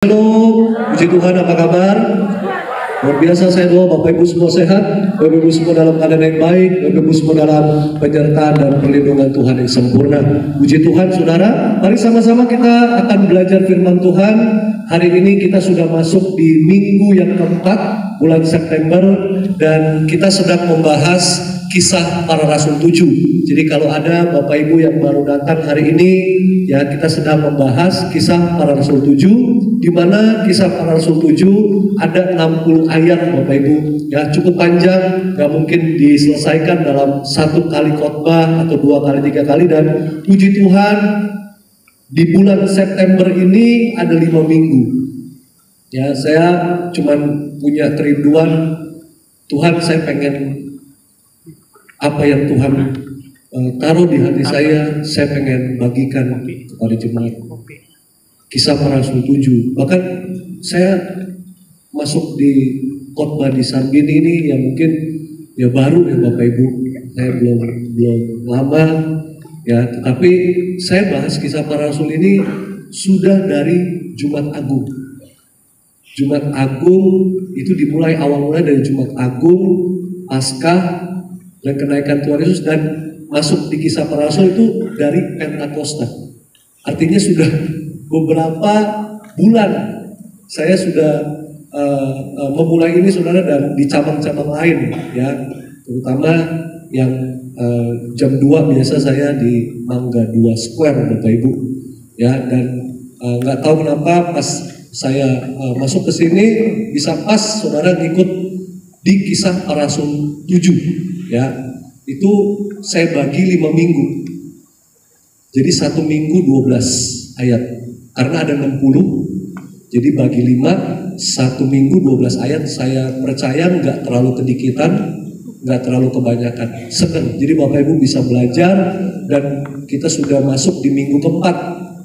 Halo, puji Tuhan, apa kabar? Luar biasa, saya doa Bapak Ibu semua sehat, Bapak Ibu semua dalam keadaan yang baik, Bapak Ibu semua dalam penyertaan dan perlindungan Tuhan yang sempurna. Puji Tuhan, saudara. Mari sama-sama kita akan belajar firman Tuhan. Hari ini kita sudah masuk di minggu yang keempat, bulan September, dan kita sedang membahas kisah para rasul 7. Jadi kalau ada Bapak Ibu yang baru datang hari ini, ya kita sedang membahas kisah para rasul 7, di mana kisah para rasul 7 ada 60 ayat Bapak Ibu. Ya cukup panjang, gak mungkin diselesaikan dalam satu kali khotbah atau 2 kali 3 kali. Dan puji Tuhan, di bulan September ini ada 5 minggu. Ya saya cuman punya kerinduan, Tuhan saya pengen apa yang Tuhan taruh di hati saya pengen bagikan kepada jemaat. Kisah para rasul 7. Bahkan saya masuk di khotbah di Sarbini ini yang mungkin ya baru ya Bapak Ibu. Saya belum lama ya, tetapi saya bahas kisah para rasul ini sudah dari Jumat Agung. Jumat Agung itu dimulai awal mulai dari Jumat Agung, Paskah, dan kenaikan Tuhan Yesus, dan masuk di kisah para rasul itu dari Pentakosta. Artinya sudah beberapa bulan saya sudah memulai ini, saudara, dan di cabang-cabang lain ya, terutama yang jam 2 biasa saya di Mangga 2 Square Bapak Ibu ya. Dan nggak tahu kenapa pas saya masuk ke sini bisa pas saudara ngikut di kisah para rasul 7 ya. Itu saya bagi 5 minggu, jadi 1 minggu 12 ayat karena ada 60, jadi bagi 5, 1 minggu 12 ayat. Saya percaya nggak terlalu kedikitan, nggak terlalu kebanyakan, sedang. Jadi Bapak Ibu bisa belajar, dan kita sudah masuk di minggu keempat.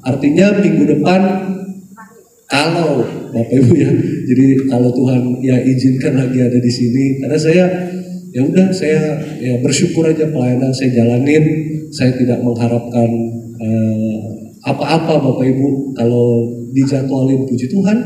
Artinya minggu depan, kalau Bapak Ibu ya, jadi kalau Tuhan ya izinkan lagi ada di sini, karena saya ya udah, saya ya bersyukur aja pelayanan saya jalanin. Saya tidak mengharapkan apa-apa Bapak Ibu. Kalau dijadwalin puji Tuhan,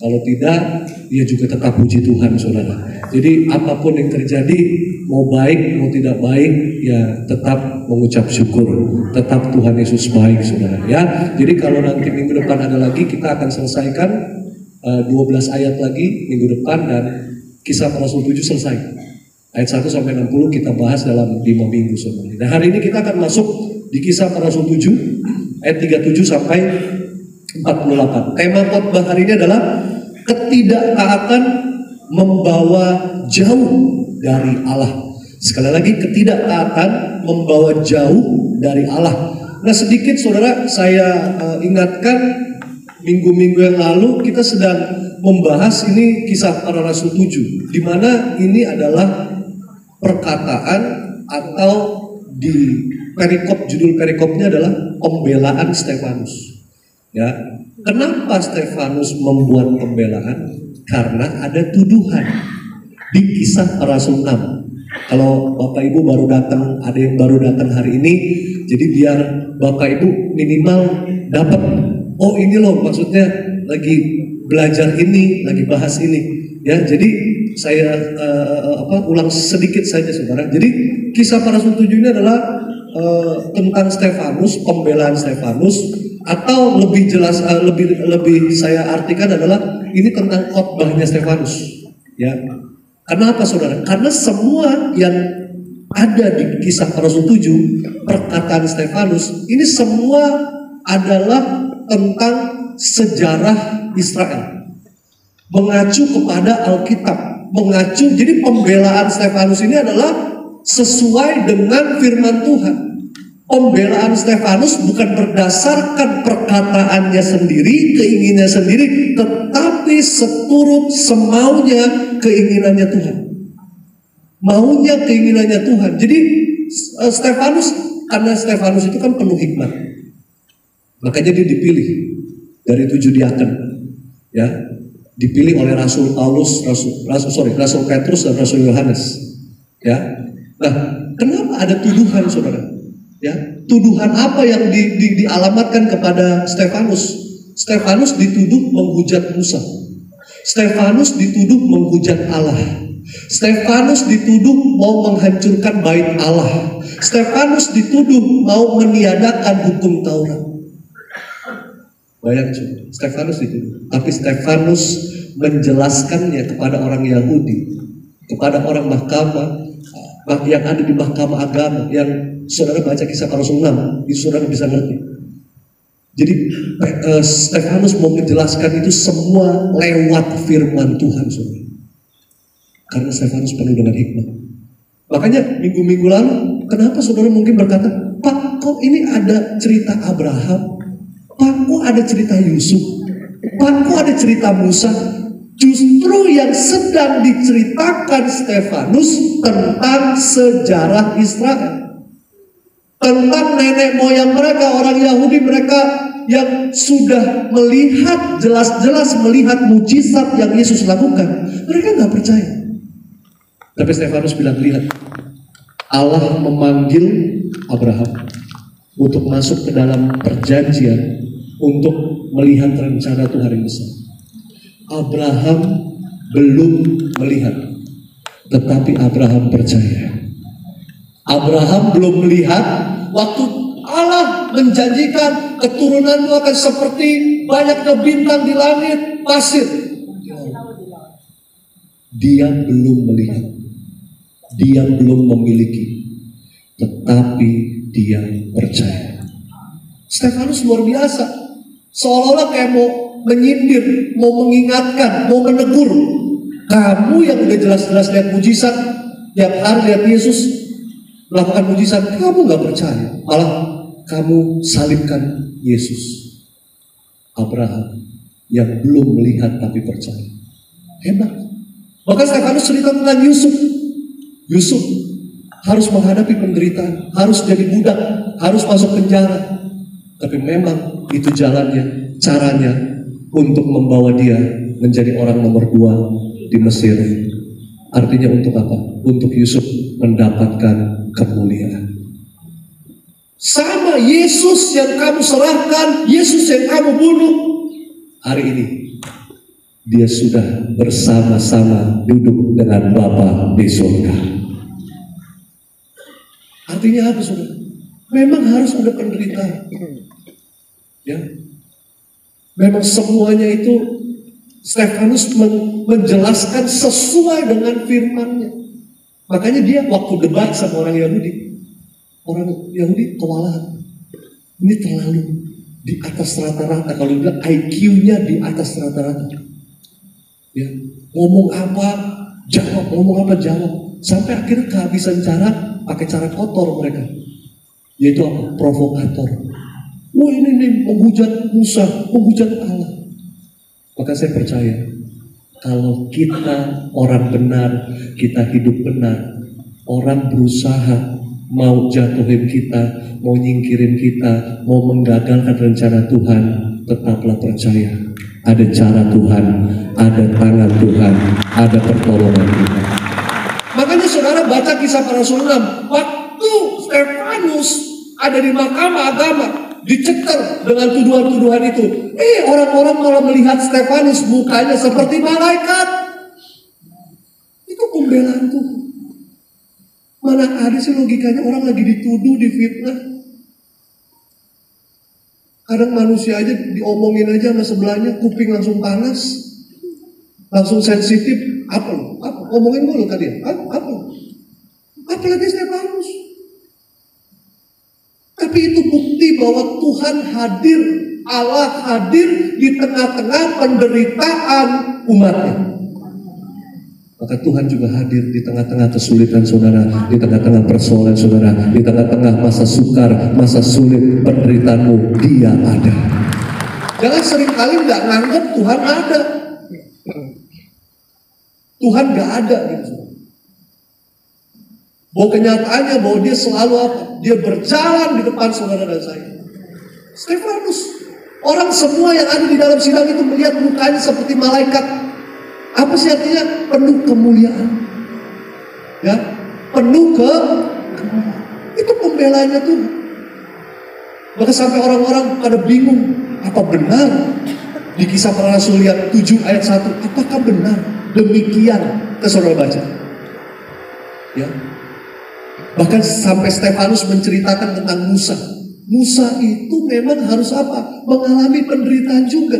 kalau tidak ya juga tetap puji Tuhan saudara. Jadi apapun yang terjadi, mau baik mau tidak baik, ya tetap mengucap syukur. Tetap Tuhan Yesus baik saudara ya. Jadi kalau nanti minggu depan ada lagi, kita akan selesaikan 12 ayat lagi minggu depan, dan kisah para rasul 7 selesai. Ayat 1 sampai 60 kita bahas dalam 5 minggu saudara. Dan hari ini kita akan masuk di kisah para rasul 7 ayat 37 sampai 48. Tema khotbah hari ini adalah ketidaktaatan membawa jauh dari Allah. Sekali lagi, ketidaktaatan membawa jauh dari Allah. Nah sedikit saudara saya ingatkan, minggu-minggu yang lalu kita sedang membahas ini kisah para rasul 7, di mana ini adalah perkataan atau di perikop, judul perikopnya adalah pembelaan Stefanus. Ya, kenapa Stefanus membuat pembelaan? Karena ada tuduhan di kisah para rasul 6. Kalau Bapak Ibu baru datang, ada yang baru datang hari ini, jadi biar Bapak Ibu minimal dapat, oh ini loh maksudnya lagi belajar ini, lagi bahas ini. Ya, jadi saya ulang sedikit saja saudara. Jadi kisah para rasul 7 ini adalah tentang Stefanus, pembelaan Stefanus, atau lebih jelas, lebih saya artikan adalah ini tentang khotbahnya Stefanus. Ya, kenapa saudara? Karena semua yang ada di kisah para rasul 7, perkataan Stefanus ini semua adalah tentang sejarah Israel, mengacu kepada Alkitab. Mengacu, jadi pembelaan Stefanus ini adalah sesuai dengan firman Tuhan. Pembelaan Stefanus bukan berdasarkan perkataannya sendiri, keinginannya sendiri, tetapi seturut semaunya keinginannya Tuhan. Maunya keinginannya Tuhan. Jadi Stefanus, karena Stefanus itu kan penuh hikmat, makanya dia dipilih dari 7 diaken. Ya, dipilih oleh Rasul Paulus, Rasul Petrus dan Rasul Yohanes. Ya, nah kenapa ada tuduhan saudara? Ya, tuduhan apa yang dialamatkan kepada Stefanus? Stefanus dituduh menghujat Musa. Stefanus dituduh menghujat Allah. Stefanus dituduh mau menghancurkan bait Allah. Stefanus dituduh mau meniadakan hukum Taurat. Bayangkan, Stefanus dituduh. Tapi Stefanus menjelaskannya kepada orang Yahudi, kepada orang mahkamah yang ada di mahkamah agama, yang saudara baca Kisah Para Rasul 6, itu saudara bisa ngerti. Jadi Stefanus mau menjelaskan itu semua lewat firman Tuhan, saudara. Karena Stefanus penuh dengan hikmah. Makanya minggu-minggu lalu, kenapa saudara mungkin berkata, Pak, kok ini ada cerita Abraham? Pak, kok ada cerita Yusuf? Pak, kok ada cerita Musa? Justru yang sedang diceritakan Stefanus tentang sejarah Israel. Tentang nenek moyang mereka, orang Yahudi mereka yang sudah melihat, jelas-jelas melihat mujizat yang Yesus lakukan. Mereka gak percaya. Tapi Stefanus bilang, lihat, Allah memanggil Abraham untuk masuk ke dalam perjanjian, untuk melihat rencana Tuhan yang besar. Abraham belum melihat, tetapi Abraham percaya. Abraham belum melihat waktu Allah menjanjikan keturunanmu akan seperti banyaknya bintang di langit, pasir. Dia belum melihat, dia belum memiliki, tetapi dia percaya. Stefanus luar biasa, seolah-olah kayak mau menyindir, mau mengingatkan, mau menegur. Kamu yang udah jelas-jelas lihat mujizat, yang hari lihat Yesus melakukan mujizat, kamu gak percaya, malah kamu salibkan Yesus. Abraham yang belum melihat tapi percaya. Hebat. Bahkan Stefanus cerita tentang Yusuf. Yusuf harus menghadapi penderitaan, harus jadi budak, harus masuk penjara. Tapi memang itu jalannya, caranya untuk membawa dia menjadi orang nomor 2 di Mesir. Artinya untuk apa? Untuk Yusuf mendapatkan kemuliaan. Sama Yesus yang kamu serahkan, Yesus yang kamu bunuh, hari ini dia sudah bersama-sama duduk dengan Bapa di surga. Artinya apa, saudara? Memang harus ada penderitaan. Ya, memang semuanya itu Stefanus menjelaskan sesuai dengan firman-Nya. Makanya dia waktu debat sama orang Yahudi kewalahan. Ini terlalu di atas rata-rata. Kalau bilang IQ-nya di atas rata-rata. Ya, ngomong apa jawab, ngomong apa jawab. Sampai akhirnya kehabisan cara, pakai cara kotor mereka. Yaitu apa? Provokator. Wah, ini nih menghujat Musa, menghujat Allah. Maka saya percaya, kalau kita orang benar, kita hidup benar, orang berusaha mau jatuhin kita, mau nyingkirin kita, mau menggagalkan rencana Tuhan, tetaplah percaya. Ada cara Tuhan, ada tangan Tuhan, ada pertolongan Tuhan. Makanya saudara baca Kisah Para Rasul 6, waktu Stefanus ada di mahkamah agama, dicecer dengan tuduhan-tuduhan itu. Orang-orang malah melihat Stefanus mukanya seperti malaikat. Itu pembelaan Tuhan. Mana ada sih logikanya orang lagi dituduh, difitnah. Kadang manusia aja diomongin aja sama sebelahnya, kuping langsung panas, langsung sensitif. Apa lo? Apa? Ngomongin gue lo tadi ya? Apa? Apalagi Stefanus. Tapi itu bukti bahwa Tuhan hadir, Allah hadir di tengah-tengah penderitaan umatnya. Maka Tuhan juga hadir di tengah-tengah kesulitan saudara, di tengah-tengah persoalan saudara, di tengah-tengah masa sukar, masa sulit, penderitaanmu, Dia ada. Jangan seringkali nggak nganggap Tuhan ada. Tuhan nggak ada gitu. Bahwa kenyataannya bahwa Dia selalu apa? Dia berjalan di depan saudara dan saya. Stefanus, orang semua yang ada di dalam sidang itu melihat mukanya seperti malaikat. Apa sih artinya? Penuh kemuliaan. Ya, penuh kemuliaan. Itu pembelanya tuh. Maka sampai orang-orang pada bingung, Apa benar di Kisah Para Rasul yang 7 ayat 1? Apakah benar demikian? Kita saudara baca. Ya. Bahkan sampai Stefanus menceritakan tentang Musa. Musa itu memang harus apa? Mengalami penderitaan juga.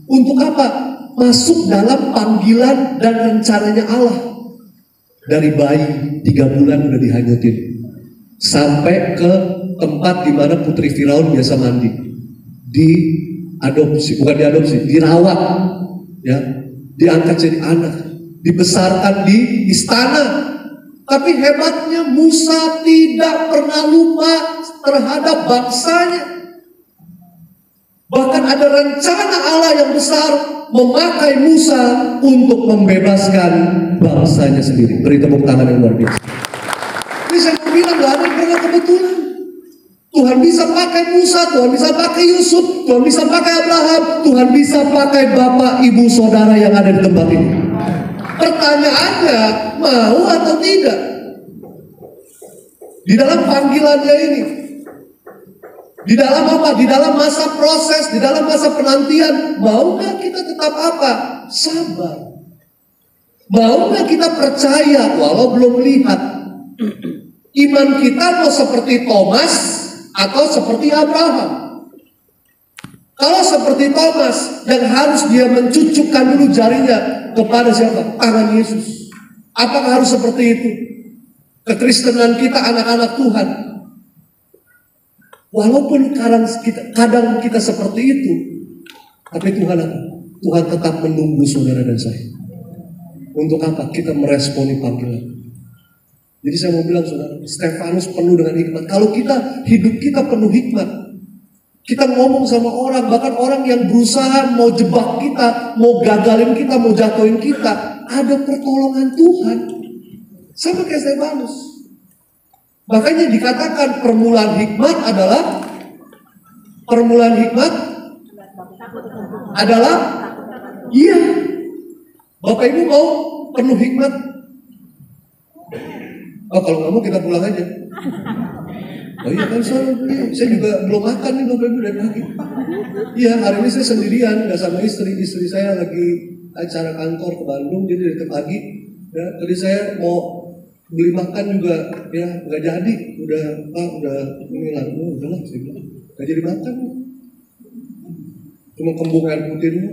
Untuk apa? Masuk dalam panggilan dan rencananya Allah. Dari bayi 3 bulan udah dihanyutin. Sampai ke tempat di mana putri Firaun biasa mandi. Diadopsi, bukan diadopsi, dirawat. Ya, diangkat jadi anak. Dibesarkan di istana. Tapi hebatnya Musa tidak pernah lupa terhadap bangsanya. Bahkan ada rencana Allah yang besar memakai Musa untuk membebaskan bangsanya sendiri. Beri tepuk tangan yang luar biasa. Ini saya mau bilang gak ada yang pernah kebetulan. Tuhan bisa pakai Musa, Tuhan bisa pakai Yusuf, Tuhan bisa pakai Abraham, Tuhan bisa pakai bapak, ibu, saudara yang ada di tempat ini. Pertanyaannya, mau atau tidak? Di dalam panggilannya ini, di dalam apa? Di dalam masa proses, di dalam masa penantian, mau nggak kita tetap apa? Sabar. Mau nggak kita percaya walau belum lihat? Iman kita mau seperti Thomas atau seperti Abraham? Kalau seperti Thomas yang harus dia mencucukkan dulu jarinya kepada siapa? Tangan Yesus. Apakah harus seperti itu? Kekristenan kita anak-anak Tuhan. Walaupun kadang kita seperti itu, tapi Tuhan apa? Tuhan tetap menunggu saudara dan saya. Untuk apa? Kita meresponi panggilan. Jadi saya mau bilang saudara, Stefanus penuh dengan hikmat. Kalau hidup kita penuh hikmat, kita ngomong sama orang, bahkan orang yang berusaha mau jebak kita, mau gagalin kita, mau jatuhin kita, ada pertolongan Tuhan. Sama kayak Stefanus. Makanya dikatakan permulaan hikmat adalah iya. Bapak Ibu mau penuh hikmat? Oh, kalau nggak mau kita pulang aja. Oh iya kan saya juga belum makan nih Bapak Ibu dari pagi. Iya, hari ini saya sendirian, nggak sama istri. Istri saya lagi acara kantor ke Bandung, jadi dari pagi. Ya, tadi saya mau beli makan juga, ya nggak jadi. Udah ini lah, udahlah saya bilang, nggak jadi makan. Cuma kembung air putih dulu.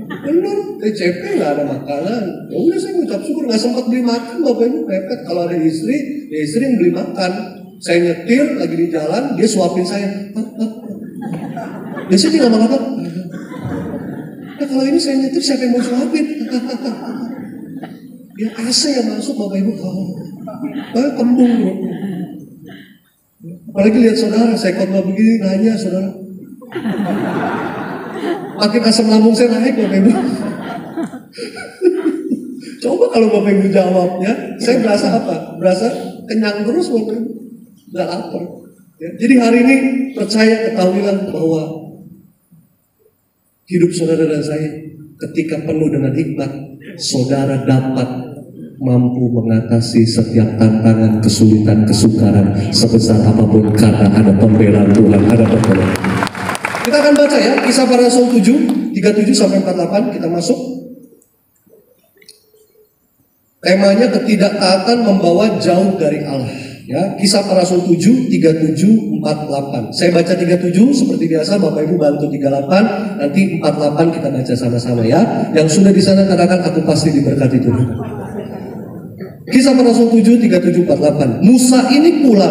Bener, TCP nggak ada makanan. Ya udah saya ngucap syukur, nggak sempat beli makan Bapak Ibu pepet. Kalau ada istri, ya istri yang beli makan. Saya nyetir lagi di jalan, dia suapin saya. Biasanya dia nggak makan apa. Nah kalau ini saya nyetir, siapa yang mau suapin? Ya AC yang masuk Bapak Ibu. Kembung bro. Apalagi lihat saudara, saya khotbah begini nanya saudara. Makin asam lambung saya naik Bapak Ibu. Coba kalau Bapak Ibu jawabnya, saya berasa apa? Berasa kenyang terus Bapak Ibu. Gak lapar. Ya. Jadi hari ini percaya ketahuilah bahwa hidup saudara dan saya ketika penuh dengan hikmat, saudara dapat mampu mengatasi setiap tantangan, kesulitan, kesukaran sebesar apapun karena ada pembelaan Tuhan, ada pertolongan. Kita akan baca ya, Kisah Para Rasul 7, 37 sampai 48, kita masuk. Temanya ketidaktaatan membawa jauh dari Allah. Ya, Kisah Para Rasul 7, 37, 48. Saya baca 37 seperti biasa, Bapak Ibu bantu 38, nanti 48 kita baca sama-sama ya. Yang sudah di sana katakan aku pasti diberkati Tuhan. Kisah Para Rasul 7, 37, 48. Musa ini pula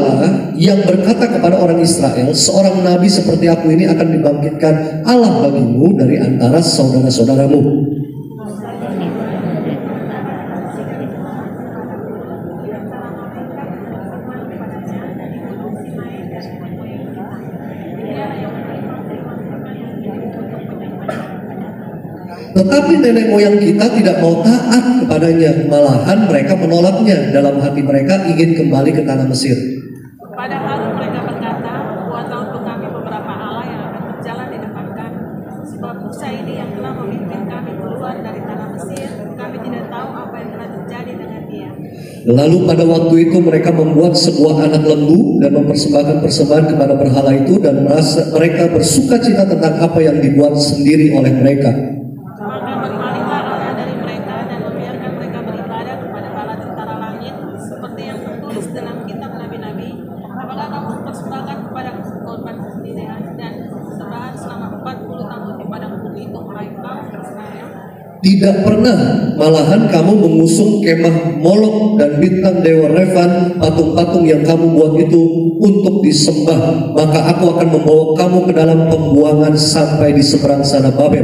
yang berkata kepada orang Israel, seorang nabi seperti aku ini akan dibangkitkan Allah bagimu dari antara saudara-saudaramu. Tetapi nenek moyang kita tidak mau taat kepadanya, malahan mereka menolaknya. Dalam hati mereka ingin kembali ke tanah Mesir. Padahal mereka berkata, buatlah untuk kami beberapa Allah yang akan berjalan di depan kami. Sebab Musa ini yang telah memimpin kami keluar dari tanah Mesir, kami tidak tahu apa yang telah terjadi dengan dia. Lalu pada waktu itu mereka membuat sebuah anak lembu dan mempersembahkan persembahan kepada berhala itu, dan mereka bersuka cita tentang apa yang dibuat sendiri oleh mereka. Maka berpalinglah Allah dari mereka dan membiarkan mereka beribadah kepada bala tentara langit, seperti yang tertulis dalam kitab nabi-nabi. Apakah kamu mempersembahkan kepada korban kesendirian dan persembahan selama 40 tahun di padang bumi itu, hai kaum Israel? Tidak pernah, malahan kamu mengusung kemah Molok dan bintang dewa Refan, patung-patung yang kamu buat itu untuk disembah. Maka aku akan membawa kamu ke dalam pembuangan sampai di seberang sana Babel.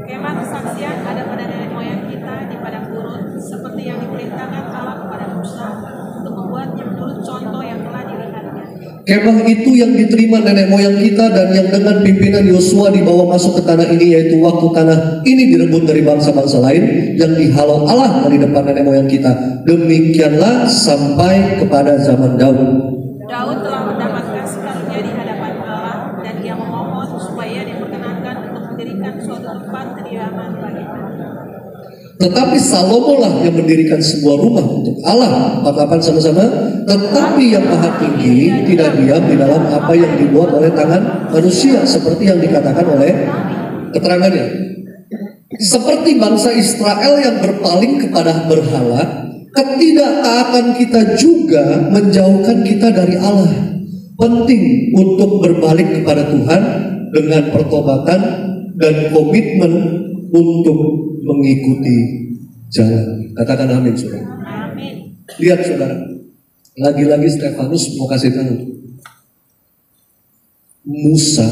Kemah kesaksian ada pada nenek moyang kita di padang gurun, seperti yang diperintahkan Allah kepada Musa untuk membuatnya menurut contoh yang telah dilihatnya. Kemah itu yang diterima nenek moyang kita dan yang dengan pimpinan Yosua dibawa masuk ke tanah ini, yaitu waktu tanah ini direbut dari bangsa-bangsa lain yang dihalau Allah dari depan nenek moyang kita. Demikianlah sampai kepada zaman Daud. Daud telah mendapat kasih karunia di hadapan Allah, dan ia memohon supaya diperkenankan untuk mendirikan suatu tempat kediaman baginya. Tetapi Salomo lah yang mendirikan sebuah rumah untuk Allah. 48 sama-sama. Tetapi yang maha tinggi tidak diam di dalam apa yang dibuat oleh tangan manusia, seperti yang dikatakan oleh keterangannya. Seperti bangsa Israel yang berpaling kepada berhala, ketidaktaatan kita juga menjauhkan kita dari Allah. Penting untuk berbalik kepada Tuhan dengan pertobatan dan komitmen untuk mengikuti jalan. Katakan amin, saudara. Amin. Lihat, saudara, lagi-lagi Stefanus mau kasih tahu, Musa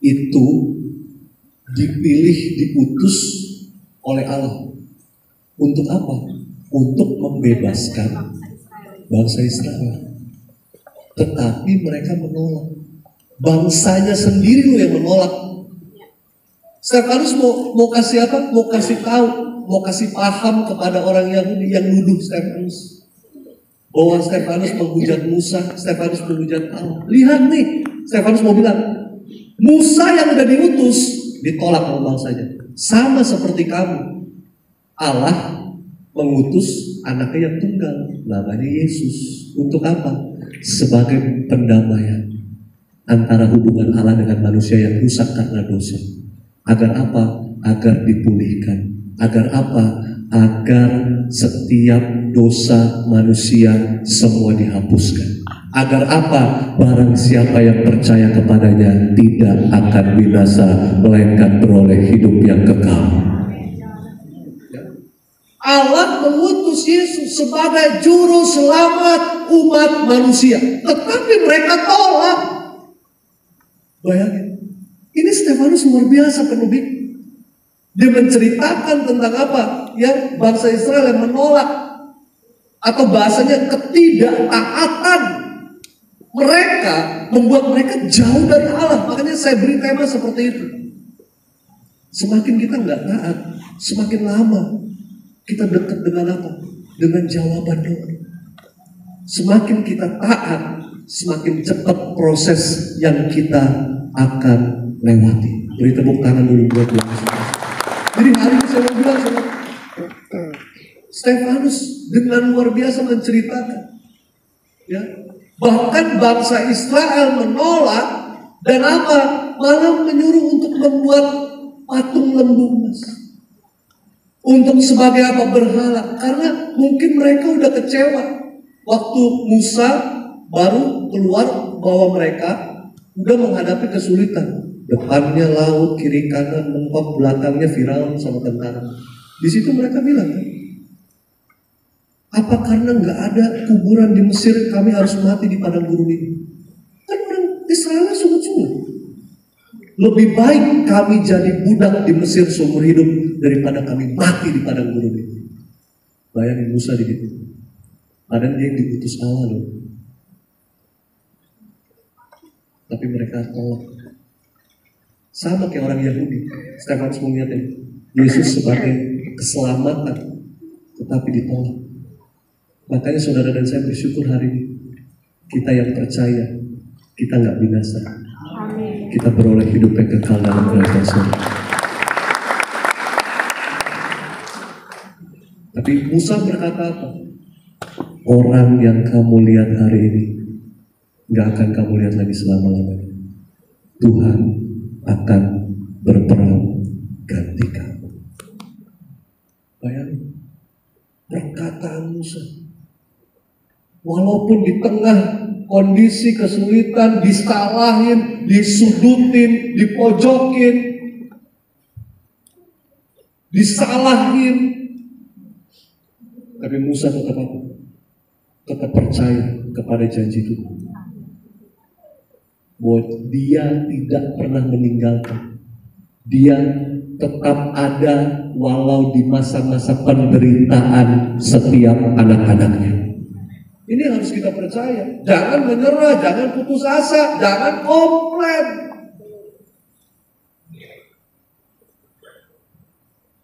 itu dipilih, diutus oleh Allah untuk apa? Untuk membebaskan bangsa Israel. Tetapi mereka menolak. Bangsanya sendiri loh yang menolak. Stefanus mau kasih apa? Mau kasih tahu, mau kasih paham kepada orang Yahudi yang nuduh Stefanus bahwa Stefanus menghujat Musa, Stefanus menghujat Allah. Lihat nih, Stefanus mau bilang, Musa yang udah diutus ditolak oleh bangsanya. Sama seperti kamu. Allah mengutus anaknya yang tunggal, namanya Yesus. Untuk apa? Sebagai pendamaian antara hubungan Allah dengan manusia yang rusak karena dosa. Agar apa? Agar dipulihkan. Agar apa? Agar setiap dosa manusia semua dihapuskan. Agar apa? Barang siapa yang percaya kepadanya tidak akan binasa, melainkan beroleh hidup yang kekal. Allah mengutus Yesus sebagai juru selamat umat manusia, tetapi mereka tolak. Bayangin, ini Stefanus luar biasa penuh. Dia menceritakan tentang apa? Yang bangsa Israel yang menolak, atau bahasanya ketidaktaatan mereka membuat mereka jauh dari Allah. Makanya saya beri tema seperti itu. Semakin kita nggak taat, semakin lama kita dekat dengan apa? Dengan jawaban doa. Semakin kita taat, semakin cepat proses yang kita akan lewati. Beri tepuk tangan dulu buat Tuhan. Jadi hari ini saya mau bilang sama Stefanus dengan luar biasa menceritakan, ya, bahkan bangsa Israel menolak dan apa? Malah menyuruh untuk membuat patung lembu emas. Untuk sebagai apa? Berhala. Karena mungkin mereka udah kecewa waktu Musa baru keluar bahwa mereka udah menghadapi kesulitan. Depannya laut, kiri kanan mentok, belakangnya Firaun sama tentara. Di situ mereka bilang, apa karena nggak ada kuburan di Mesir kami harus mati di padang gurun ini? Kan orang Israel sungut-sungut. Lebih baik kami jadi budak di Mesir seumur hidup daripada kami mati di padang gurun ini. Bayangin Musa di situ. Padahal dia yang diutus Allah loh. Tapi mereka tolak. Sama kayak orang Yahudi. Stefanus mengingatkan Yesus sebagai keselamatan, tetapi ditolak. Makanya saudara dan saya bersyukur hari ini kita yang percaya, kita nggak binasa. Kita beroleh hidup yang kekal dalam kerajaan surga. Tapi Musa berkata apa? orang yang kamu lihat hari ini gak akan kamu lihat lagi selama-lamanya. Tuhan akan berperang ganti kamu. Bayangin perkataan Musa, walaupun di tengah kondisi kesulitan, disalahin, disudutin, dipojokin, disalahin, tapi Musa tetap apa? Tetap percaya kepada janji Tuhan. Bahwa dia tidak pernah meninggalkan. Dia tetap ada walau di masa-masa penderitaan setiap anak-anaknya. Ini harus kita percaya. Jangan menyerah, jangan putus asa, jangan komplain.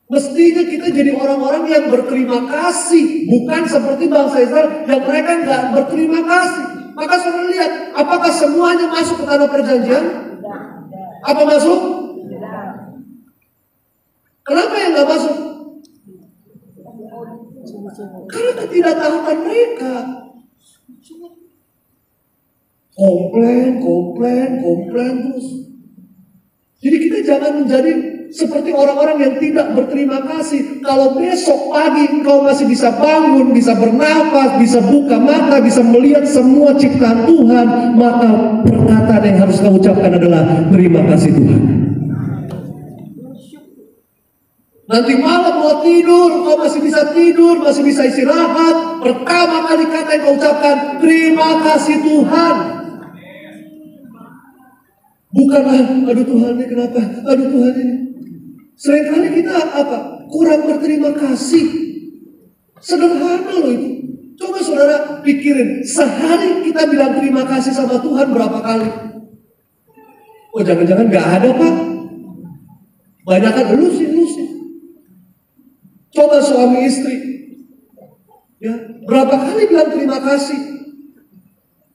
Mestinya kita jadi orang-orang yang berterima kasih, bukan seperti bangsa Israel yang mereka nggak berterima kasih. Maka saudara lihat, apakah semuanya masuk ke tanah perjanjian? Apa masuk? Kenapa yang nggak masuk? Karena ketidaktaatan mereka. Komplain terus. Jadi kita jangan menjadi seperti orang-orang yang tidak berterima kasih. Kalau besok pagi engkau masih bisa bangun, bisa bernapas, bisa buka mata, bisa melihat semua ciptaan Tuhan, maka perkataan yang harus kau ucapkan adalah terima kasih Tuhan. Nanti malam mau tidur, kau masih bisa tidur, masih bisa istirahat. Pertama kali kata yang kau ucapkan, terima kasih Tuhan. Bukanlah, aduh Tuhan ini kenapa, aduh Tuhan ini. Seringkali kita apa? Kurang berterima kasih. Sederhana loh itu. Coba saudara pikirin, sehari kita bilang terima kasih sama Tuhan berapa kali? Oh jangan-jangan gak ada Pak. Banyakan lu sih. Coba suami istri, ya berapa kali bilang terima kasih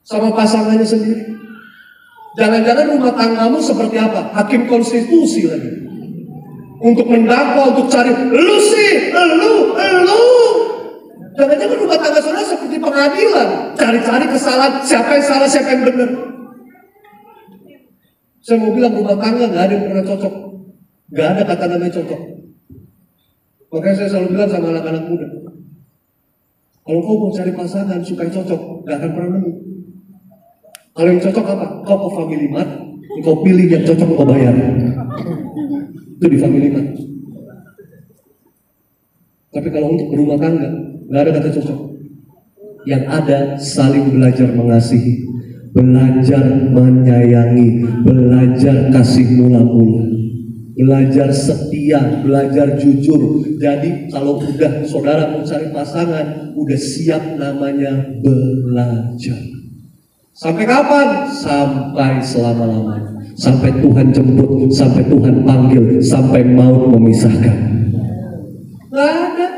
sama pasangannya sendiri? Jangan-jangan rumah tanggamu seperti apa? Hakim konstitusi lagi. Untuk mendakwa, untuk cari, lu sih, lu. Jangan-jangan rumah tangga saudara seperti pengadilan, cari-cari kesalahan, siapa yang salah, siapa yang benar. Saya mau bilang rumah tangga gak ada yang pernah cocok, gak ada kata namanya cocok. Makanya saya selalu bilang sama anak-anak muda, kalau kau mau cari pasangan supaya cocok, gak akan pernah nemu. Kalau yang cocok apa? Kau ke Family Mart, kau pilih yang cocok, kau bayar. Itu di Family Mart. Tapi kalau untuk berumah tangga, gak ada kata cocok. Yang ada saling belajar mengasihi, belajar menyayangi, belajar kasih mula-mula, belajar setia, belajar jujur. Jadi kalau udah saudara mau cari pasangan, udah siap namanya belajar. Sampai kapan? Sampai selama-lamanya. Sampai Tuhan jemput, sampai Tuhan panggil, sampai maut memisahkan. Gak ada.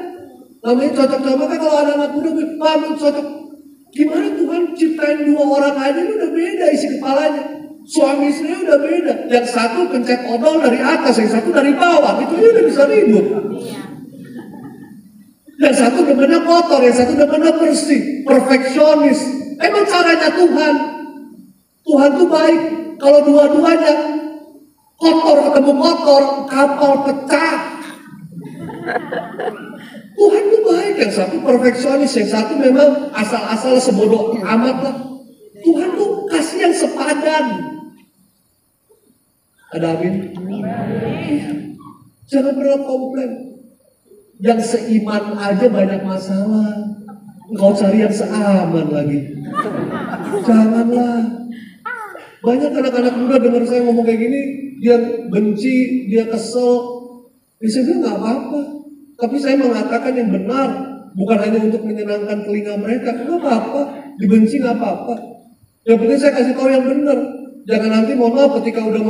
Namanya cocok-cocok kan kalau anak-anak muda bilang cocok. Gimana Tuhan ciptain dua orang aja ini udah beda isi kepalanya. Suami istrinya udah beda. Yang satu pencet odol dari atas, yang satu dari bawah. Itu aja udah bisa ribut. Yang satu demennya kotor, yang satu demennya bersih, perfeksionis. Emang caranya Tuhan. Tuhan tuh baik. Kalau dua-duanya kotor ketemu kotor, kapal pecah. Tuhan tuh baik. Yang satu perfeksionis, yang satu memang asal-asal sebodoh amat lah. Tuhan tuh kasih yang sepadan. Ada amin? Jangan pernah komplain. Yang seiman aja banyak masalah. Engkau cari yang seaman lagi. Janganlah. Banyak anak-anak muda dengar saya ngomong kayak gini, dia benci, dia kesel. Saya bilang gak apa-apa. Tapi saya mengatakan yang benar, bukan hanya untuk menyenangkan telinga mereka. Gak apa-apa, dibenci gak apa-apa. Yang penting saya kasih tahu yang benar. Jangan nanti mohon maaf ketika udah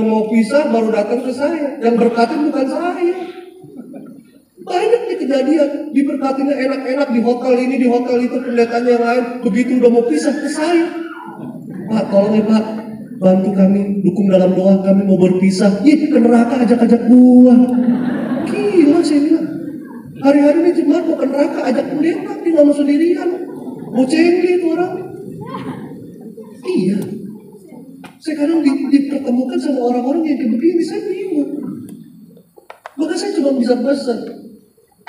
mau pisah baru datang ke saya. Yang berkatin bukan saya. Banyak nih kejadian, diberkatinya enak-enak di hotel ini, di hotel itu, pendetanya yang lain. Begitu udah mau pisah ke saya, Pak tolong ya Pak, bantu kami, dukung dalam doa, kami mau berpisah. Ih ke neraka ajak-ajak gua. Gila saya bilang. Hari-hari ini jemaat mau ke neraka, ajak pendeta, dia nggak mau sendirian. Mau cengli itu orang. Iya. Saya kadang dipertemukan sama orang-orang yang kayak begini, saya bingung. Maka saya cuma bisa pesan,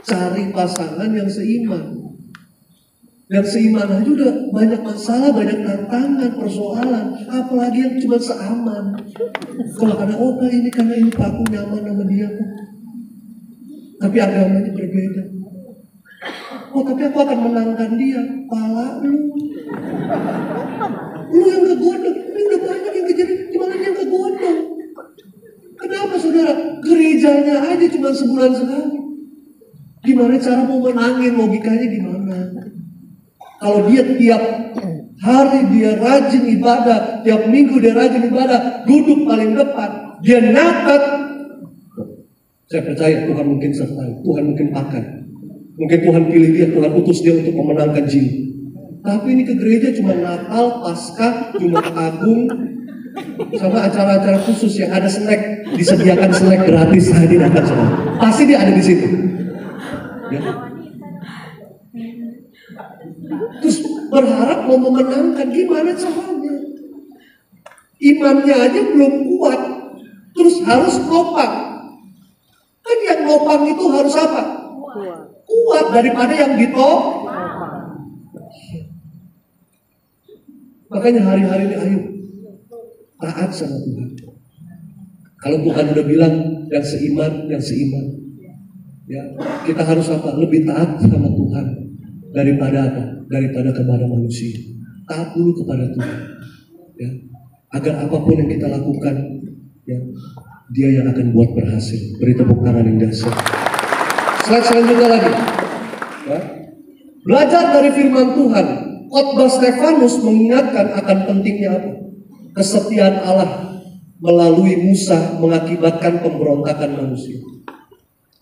cari pasangan yang seiman. Yang seiman aja udah banyak masalah, banyak tantangan, persoalan. Apalagi yang cuma seaman. Kalau ada ini karena ini aku nyaman sama dia kok. Tapi agamanya berbeda. Oh tapi aku akan menangkan dia. Pala lu. Lu yang kegodong. Ini udah banyak yang kejadian. Gimana dia yang kegodong? Kenapa saudara? Gerejanya aja cuma sebulan sekali. Gimana cara mau menangin? Logikanya gimana? Kalau dia tiap hari dia rajin ibadah, tiap minggu dia rajin ibadah, duduk paling depan, dia nyatat. Saya percaya Tuhan mungkin sertai, Tuhan mungkin pakai. Mungkin Tuhan pilih dia, Tuhan utus dia untuk memenangkan jiwa. Tapi ini ke gereja cuma Natal, Paskah, Jumat Agung, sama acara-acara khusus yang ada snack, disediakan snack gratis, hadir akan semua. Pasti dia ada di situ. Ya. Terus berharap mau memenangkan, gimana caranya? Imannya aja belum kuat, terus harus nopang. Kan yang nopang itu harus apa? Kuat daripada yang ditopang. Makanya hari-hari ini ayo taat sama Tuhan. Kalau Tuhan udah bilang yang seiman, ya kita harus apa? Lebih taat sama Tuhan daripada apa? Daripada kepada manusia. Taat dulu kepada Tuhan, ya. Agar apapun yang kita lakukan, ya, Dia yang akan buat berhasil. Beri tepuk tangan yang dahsyat. Slide selanjutnya lagi, ya. Belajar dari firman Tuhan. Khotbah Stefanus mengingatkan akan pentingnya apa? Kesetiaan Allah melalui Musa mengakibatkan pemberontakan manusia.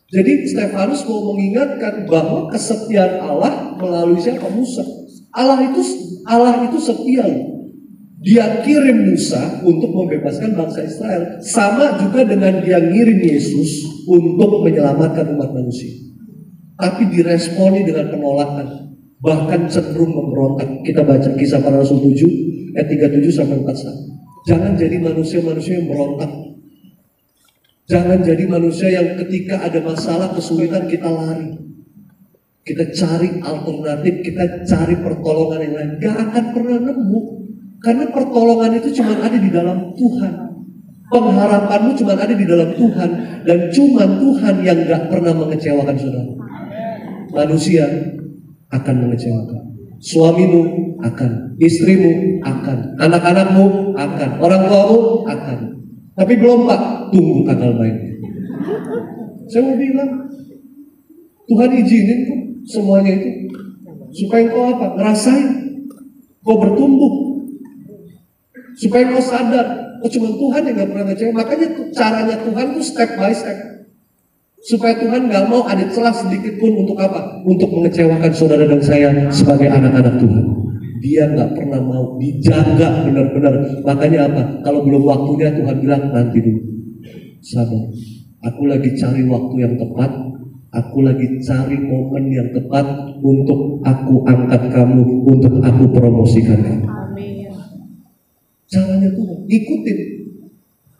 Jadi Stefanus mau mengingatkan bahwa kesetiaan Allah melalui siapa? Musa. Allah itu setia. Dia kirim Musa untuk membebaskan bangsa Israel. Sama juga dengan dia ngirim Yesus untuk menyelamatkan umat manusia. Tapi diresponi dengan penolakan. Bahkan cenderung memberontak. Kita baca Kisah Para Rasul 7 ayat 37 sampai 41. Jangan jadi manusia-manusia yang berontak. Jangan jadi manusia yang ketika ada masalah, kesulitan kita lari. Kita cari alternatif, kita cari pertolongan yang lain. Gak akan pernah nemu. Karena pertolongan itu cuma ada di dalam Tuhan. Pengharapanmu cuma ada di dalam Tuhan. Dan cuma Tuhan yang gak pernah mengecewakan saudara. Manusia akan mengecewakan. Suamimu akan, istrimu akan, anak-anakmu akan, orang tuamu akan. Tapi belum Pak, tunggu tanggal mainnya. Saya mau bilang, Tuhan izinin kok semuanya itu supaya kau apa? Ngerasain, kau bertumbuh, supaya kau sadar, oh cuma Tuhan yang gak pernah ngecewain. Makanya caranya Tuhan tuh step by step. Supaya Tuhan gak mau ada celah sedikit pun untuk apa? Untuk mengecewakan saudara dan saya sebagai anak-anak Tuhan. Dia gak pernah mau dijaga benar-benar. Makanya apa? Kalau belum waktunya Tuhan bilang nanti dulu. Sabar. Aku lagi cari waktu yang tepat. Aku lagi cari momen yang tepat untuk aku angkat kamu, untuk aku promosikan kamu. Amin. Caranya Tuhan, ikutin.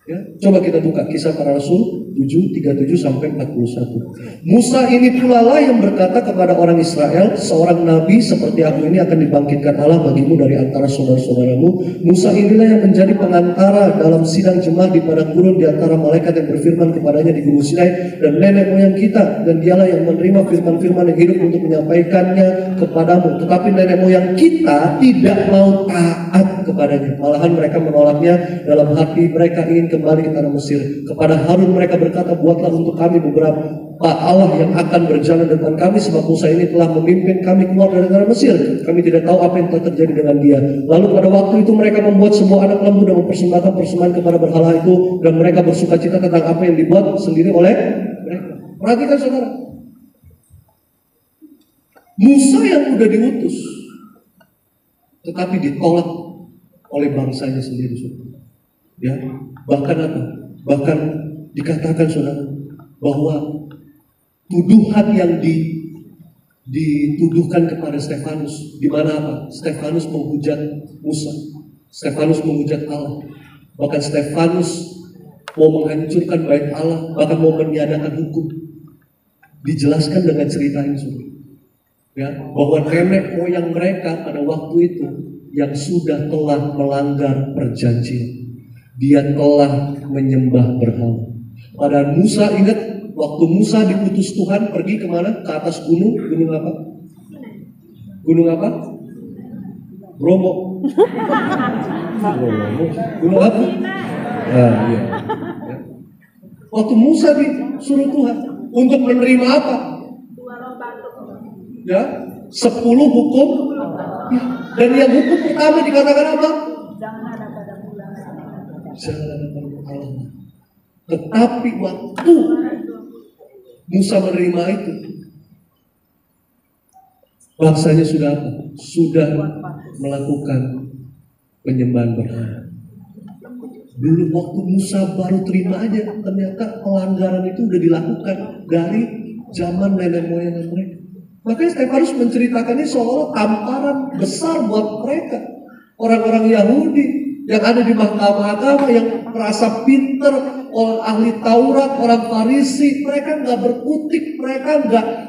Ya, coba kita buka Kisah Para Rasul 7:37 sampai 41. Musa ini pula lah yang berkata kepada orang Israel, seorang nabi seperti aku ini akan dibangkitkan Allah bagimu dari antara saudara-saudaramu. Musa inilah yang menjadi pengantara dalam sidang jemaat di padang gurun di antara malaikat yang berfirman kepadanya di Gunung Sinai dan nenek moyang kita, dan dialah yang menerima firman-firman yang hidup untuk menyampaikannya kepadamu. Tetapi nenek moyang kita tidak mau taat kepadanya, malahan mereka menolaknya. Dalam hati mereka ingin kembali ke tanah Mesir. Kepada Harun mereka berkata, buatlah untuk kami beberapa Allah yang akan berjalan depan kami, sebab Musa ini telah memimpin kami keluar dari tanah Mesir. Kami tidak tahu apa yang telah terjadi dengan dia. Lalu pada waktu itu mereka membuat sebuah anak lembu dan mempersembahkan persembahan kepada berhala itu, dan mereka bersuka cita tentang apa yang dibuat sendiri oleh mereka. Perhatikan saudara, Musa yang sudah diutus tetapi ditolak oleh bangsanya sendiri, saudara. Ya, bahkan apa? Bahkan dikatakan saudara bahwa tuduhan yang dituduhkan kepada Stefanus, di mana apa? Stefanus menghujat Musa, Stefanus menghujat Allah, bahkan Stefanus mau menghancurkan bait Allah, bahkan mau meniadakan hukum. Dijelaskan dengan cerita ini, ya, bahwa nenek moyang mereka pada waktu itu yang sudah telah melanggar perjanjian, dia telah menyembah berhala. Pada Musa, ingat waktu Musa diutus Tuhan pergi kemana? Ke atas gunung, gunung apa? Gunung apa? Bromo. Gunung apa? Ah, iya. Waktu Musa disuruh Tuhan untuk menerima apa? Ya, 10 hukum. Ya. Dan yang hukum pertama dikatakan apa? Jangan ada pada Allah. Tetapi waktu Musa menerima itu, bangsanya sudah apa? Sudah melakukan penyembahan berhala. Dulu waktu Musa baru terima aja, ternyata pelanggaran itu udah dilakukan dari zaman nenek moyang mereka. Makanya Stefanus menceritakannya seolah tamparan besar buat mereka, orang-orang Yahudi yang ada di mahkamah agama, yang merasa pinter, orang ahli Taurat, orang Farisi. Mereka nggak berkutik, mereka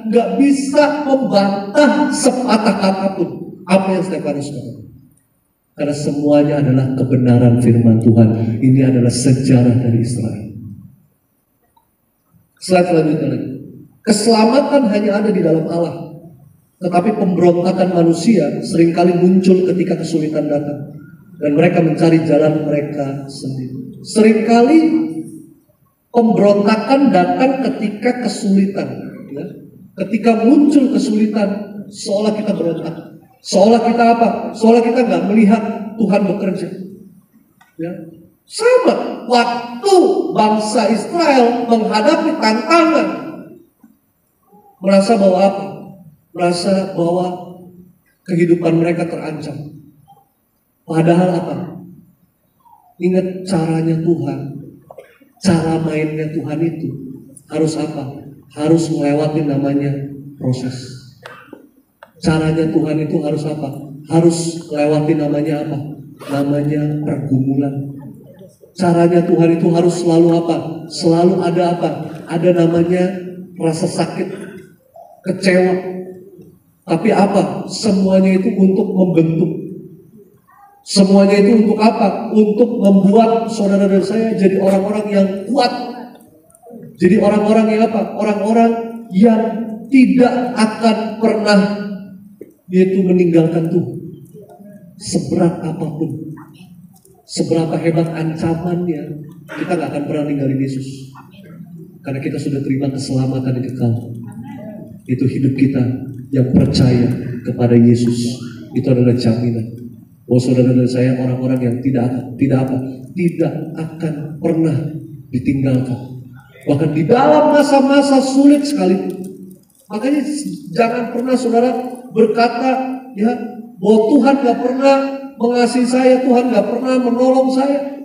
nggak bisa membantah sepatah kata pun apa yang Stefanus katakan. Karena semuanya adalah kebenaran firman Tuhan. Ini adalah sejarah dari Israel. Slide selanjutnya lagi. Keselamatan hanya ada di dalam Allah. Tetapi pemberontakan manusia seringkali muncul ketika kesulitan datang. Dan mereka mencari jalan mereka sendiri. Seringkali pemberontakan datang ketika kesulitan. Ya. Ketika muncul kesulitan, seolah kita berontak. Seolah kita apa? Seolah kita nggak melihat Tuhan bekerja. Ya. Sama waktu bangsa Israel menghadapi tantangan, merasa bahwa apa? Merasa bahwa kehidupan mereka terancam. Padahal apa? Ingat caranya Tuhan, cara mainnya Tuhan itu harus apa? Harus melewati namanya proses. Caranya Tuhan itu harus apa? Harus melewati namanya apa? Namanya pergumulan. Caranya Tuhan itu harus selalu apa? Selalu ada apa? Ada namanya rasa sakit, kecewa. Tapi apa? Semuanya itu untuk membentuk. Semuanya itu untuk apa? Untuk membuat saudara dan saya jadi orang-orang yang kuat. Jadi orang-orang yang apa? Orang-orang yang tidak akan pernah yaitu meninggalkan Tuhan. Seberat apapun, seberapa hebat ancamannya, kita gak akan pernah ninggalin Yesus. Karena kita sudah terima keselamatan yang kekal. Itu hidup kita yang percaya kepada Yesus. Itu adalah jaminan bahwa saudara dan saya orang-orang yang tidak akan pernah ditinggalkan. Bahkan di dalam masa-masa sulit sekalipun. Makanya jangan pernah saudara berkata ya bahwa Tuhan gak pernah mengasihi saya, Tuhan gak pernah menolong saya.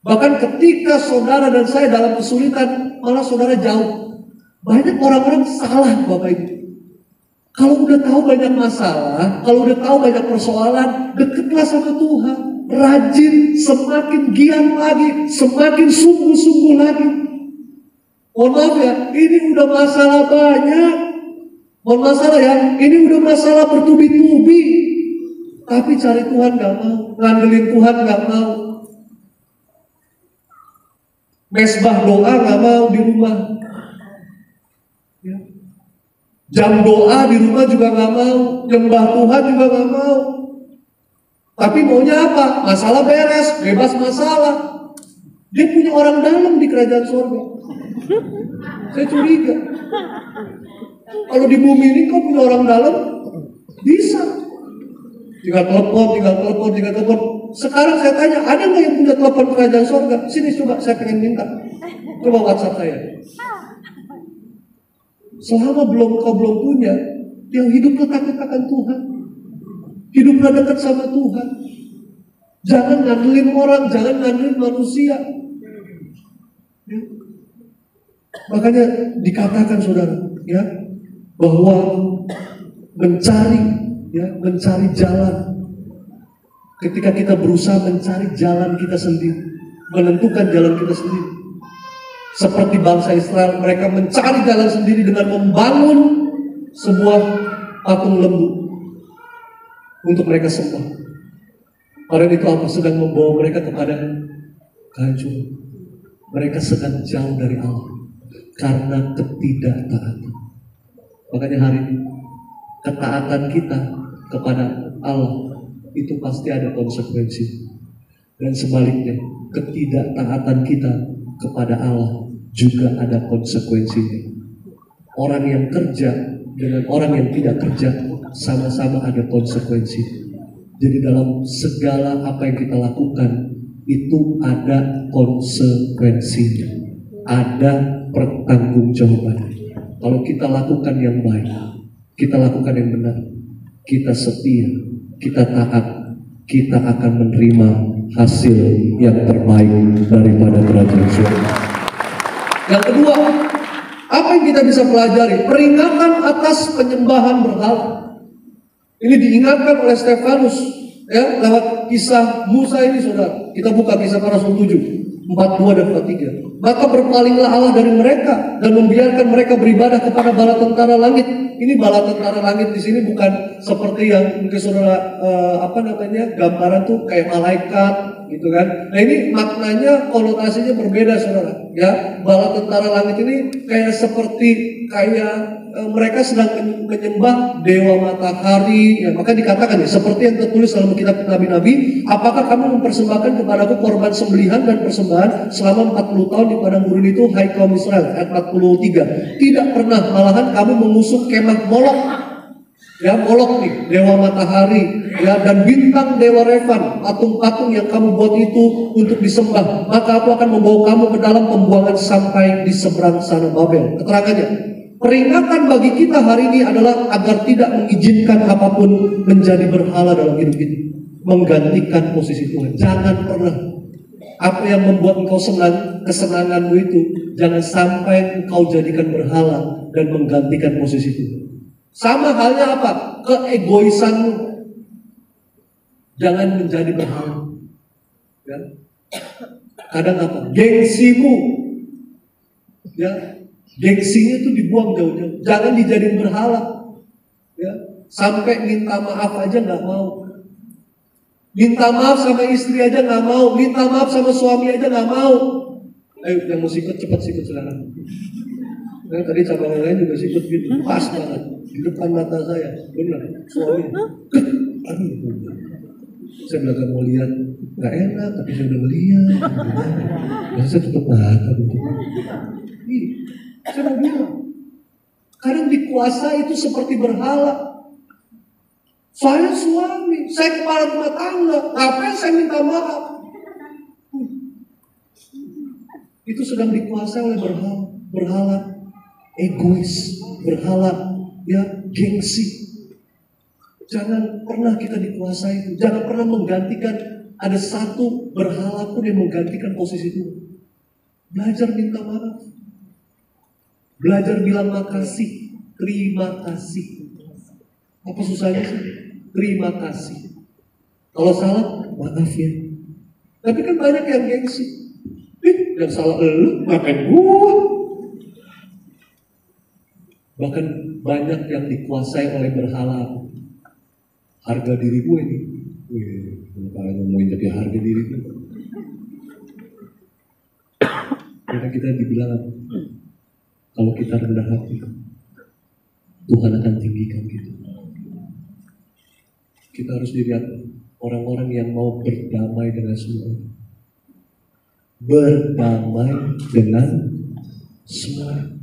Bahkan ketika saudara dan saya dalam kesulitan, malah saudara jauh. Banyak orang-orang salah Bapak Ibu. Kalau udah tahu banyak masalah, kalau udah tahu banyak persoalan, dekatlah sama Tuhan. Rajin, semakin giat lagi, semakin sungguh-sungguh lagi. Mohon maaf ya, ini udah masalah banyak. Mohon masalah ya, ini udah masalah bertubi-tubi. Tapi cari Tuhan gak mau, ngandelin Tuhan gak mau. Mesbah doa gak mau di rumah. Ya. Jam doa di rumah juga gak mau, nyembah Tuhan juga gak mau. Tapi maunya apa? Masalah beres, bebas masalah. Dia punya orang dalam di kerajaan surga. Saya curiga. Kalau di bumi ini kau punya orang dalam, bisa. Tinggal telepon. Sekarang saya tanya, ada nggak yang punya telepon kerajaan surga? Sini coba, saya pengen minta. Coba WhatsApp saya. Selama kau belum punya, yang hiduplah takut akan Tuhan. Hiduplah dekat sama Tuhan. Jangan ngandelin orang, jangan ngandelin manusia. Makanya dikatakan saudara, ya, bahwa mencari jalan. Ketika kita berusaha mencari jalan kita sendiri, menentukan jalan kita sendiri. Seperti bangsa Israel, mereka mencari jalan sendiri dengan membangun sebuah patung lembu untuk mereka sembah. Padahal itu apa? Sedang membawa mereka kepada kehancuran. Mereka sedang jauh dari Allah karena ketidaktaatan. Makanya hari ini ketaatan kita kepada Allah itu pasti ada konsekuensi. Dan sebaliknya, ketidaktaatan kita kepada Allah juga ada konsekuensinya. Orang yang kerja dengan orang yang tidak kerja sama-sama ada konsekuensi. Jadi dalam segala apa yang kita lakukan itu ada konsekuensinya, ada pertanggungjawaban. Kalau kita lakukan yang baik, kita lakukan yang benar, kita setia, kita taat, kita akan menerima hasil yang terbaik daripada kerajaan surga. Yang kedua, apa yang kita bisa pelajari? Peringatan atas penyembahan berhala. Ini diingatkan oleh Stefanus, ya, lewat kisah Musa ini, saudara. Kita buka Kisah Para Rasul 7, 42 dan 43. Maka berpalinglah Allah dari mereka dan membiarkan mereka beribadah kepada bala tentara langit. Ini bala tentara langit di sini bukan seperti yang mungkin saudara gambaran tuh kayak malaikat gitu kan. Nah ini maknanya, konotasinya berbeda saudara. Ya, bala tentara langit ini kayak seperti mereka sedang menyembah dewa matahari. Ya, maka dikatakan ya, seperti yang tertulis dalam kitab Nabi-Nabi, apakah kamu mempersembahkan kepadaku korban sembelihan dan persembahan selama 40 tahun di padang gurun itu, hai kaum Israel? Ayat 43. Tidak pernah, malahan kamu mengusuk kemah Molok. Ya, Molok nih, dewa matahari, ya, dan bintang dewa Refan, patung-patung yang kamu buat itu untuk disembah. Maka aku akan membawa kamu ke dalam pembuangan sampai di seberang sana Babel. Keterangannya, peringatan bagi kita hari ini adalah agar tidak mengizinkan apapun menjadi berhala dalam hidup kita, menggantikan posisi Tuhan. Jangan pernah apa yang membuat engkau senang, kesenanganmu itu, jangan sampai engkau jadikan berhala dan menggantikan posisi Tuhan. Sama halnya apa? Keegoisanmu. Jangan menjadi berhala. Ya. Kadang apa? Gengsimu. Ya. Gengsinya itu dibuang jauh-jauh. Jangan dijadiin berhala. Ya. Sampai minta maaf aja nggak mau. Minta maaf sama istri aja nggak mau. Minta maaf sama suami aja nggak mau. Ayo yang mau sikut cepat sikut sekarang. Nah, tadi cabang lain juga sikut gitu. Pas banget. Di depan mata saya. Benar. Suami. Aduh. Saya bilang mau lihat. Gak enak. Tapi saya udah melihat. Lalu saya tutup mata. Nih. Saya mau bilang. Kadang dikuasa itu seperti berhala. Saya suami, saya kepala rumah tangga, ngapain saya minta maaf? Itu sedang dikuasai oleh berhala egois, berhala ya gengsi. Jangan pernah kita dikuasai itu. Jangan pernah menggantikan, ada satu berhala pun yang menggantikan posisi itu. Belajar minta maaf. Belajar bilang makasih, terima kasih. Apa susahnya sih? Terima kasih. Kalau salah, maaf ya. Tapi kan banyak yang gengsi. Yang salah lu, ngapain gua? Bahkan banyak yang dikuasai oleh berhala. Harga diri gue nih. Kalau ngomongin jadi harga diri gue. Karena kita dibilang apa? Kalau kita rendah hati, Tuhan akan tinggikan kita. Kita harus dilihat orang-orang yang mau berdamai dengan semua. Berdamai dengan semua.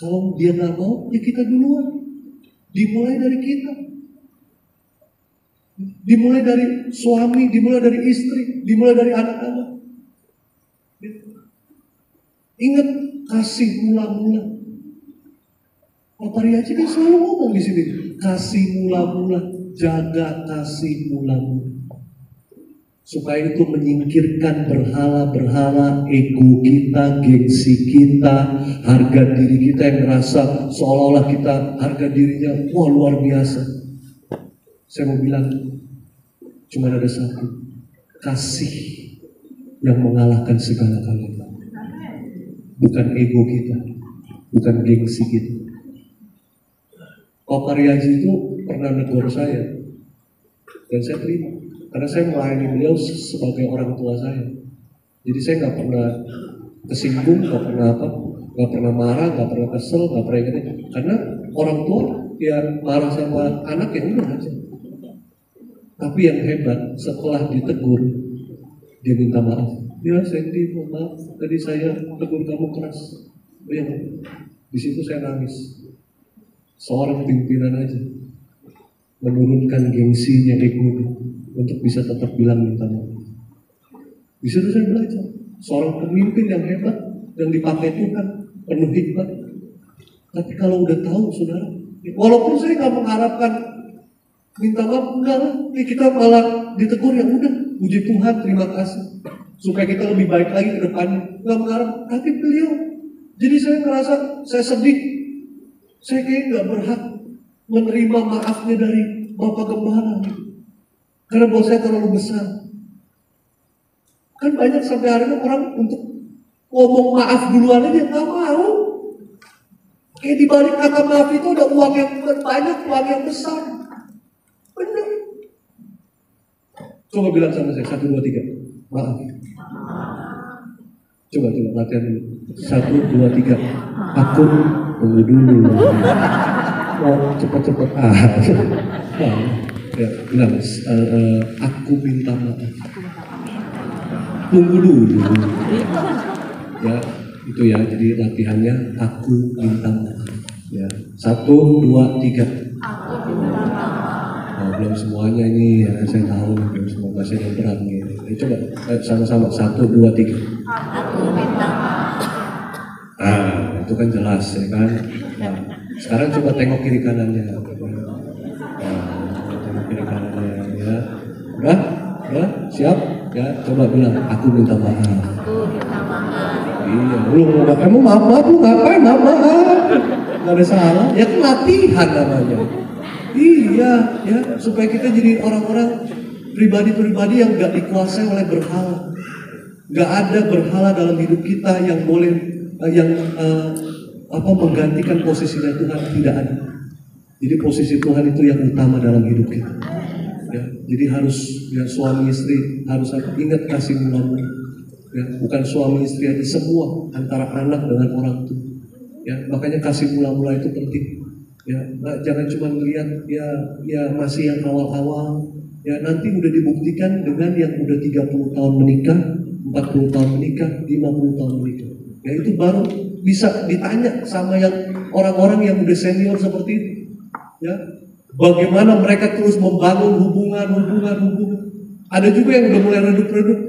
Kalau dia nggak mau, ya kita duluan. Dimulai dari kita. Dimulai dari suami, dimulai dari istri, dimulai dari anak-anak. Ingat, kasih mula-mula. Pak Riaji kan selalu ngomong di sini, kasih mula-mula, jaga kasih mula-mula. supaya itu menyingkirkan berhala-berhala ego kita, gengsi kita, harga diri kita yang merasa seolah-olah kita harga dirinya wah luar biasa. Saya mau bilang cuma ada satu, kasih yang mengalahkan segala-galanya. Bukan ego kita, bukan gengsi kita. Pak Riyadi itu pernah negur saya dan saya terima. Karena saya melayani beliau sebagai orang tua saya. Jadi saya nggak pernah tersinggung, nggak pernah apa, nggak pernah marah, nggak pernah kesel, nggak pernah gitu. Karena orang tua ya marah sama anak yang udah aja. Tapi yang hebat setelah ditegur dia minta maaf. Ya Sandy, maaf tadi saya tegur kamu keras. Ya, di situ saya nangis. Seorang pimpinan aja menurunkan gengsinya, egonya untuk bisa tetap bilang minta maaf. Di situ saya belajar seorang pemimpin yang hebat, yang dipakai Tuhan, penuh hikmat. Tapi kalau udah tahu, saudara, walaupun saya nggak mengharapkan minta maaf, enggak lah, kita malah ditegur, ya udah, puji Tuhan, terima kasih, supaya kita lebih baik lagi ke depannya. Nggak mengharap, tapi beliau, jadi saya merasa saya sedih, saya kayaknya nggak berhak menerima maafnya dari Bapak Gembala. Karena buat saya terlalu besar. Kan banyak sampai hari ini orang untuk ngomong maaf duluan aja nggak mau. Kayak di balik kata maaf itu ada uang yang banyak, uang yang besar. Benar. Coba bilang sama saya 1, 2, 3. Maaf. Coba latihan dulu. 1, 2, 3. Aku tunggu dulu. Mau cepat-cepat ya, bilang, aku minta maaf. Tunggu dulu. Ya, itu ya. Jadi latihannya aku minta maaf. Ya, 1, 2, 3. Nah, belum semuanya ini ya, saya tahu belum semua bahasa yang berat nih. Coba sama-sama 1, 2, 3. Aku minta maaf. Nah, itu kan jelas ya kan. Nah, sekarang coba tengok kiri kanannya. Kiri kanannya ya. Udah? Siap? Ya, coba bilang aku minta maaf. Aku minta maaf. Iya, lu emang maaf lu ngapain maaf? Gak ada salah. Ya kan latihan namanya. Iya, ya supaya kita jadi orang-orang pribadi-pribadi yang gak dikuasai oleh berhala. Gak ada berhala dalam hidup kita yang boleh menggantikan posisinya Tuhan, tidak ada. Jadi posisi Tuhan itu yang utama dalam hidup kita. Ya, jadi harus ya suami istri harus ingat kasih mula-mula. Ya, bukan suami istri aja, semua antara anak dengan orang tua. Ya, makanya kasih mula-mula itu penting. Ya, jangan cuma melihat ya masih yang awal-awal. Ya, nanti udah dibuktikan dengan yang udah 30 tahun menikah, 40 tahun menikah, 50 tahun menikah. Ya, itu baru bisa ditanya sama yang orang-orang yang udah senior seperti itu. Ya, bagaimana mereka terus membangun hubungan. Ada juga yang udah mulai redup-redup.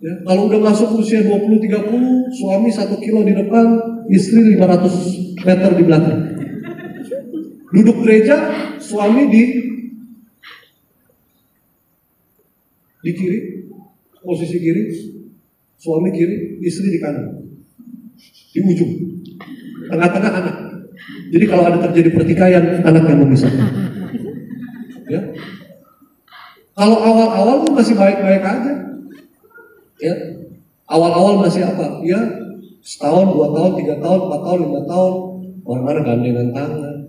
Ya, kalau udah masuk usia 20-30, suami 1 kilo di depan, istri 500 meter di belakang. Duduk gereja, suami di kiri, posisi kiri, suami kiri, istri di kanan, di ujung, tengah-tengah anak. Jadi kalau ada terjadi pertikaian, anak yang memisahkan. Ya. Kalau awal-awal tuh masih baik-baik aja. Ya. Awal-awal masih apa? Ya, setahun, 2 tahun, 3 tahun, 4 tahun, 5 tahun, orang-orang gandengan tangan.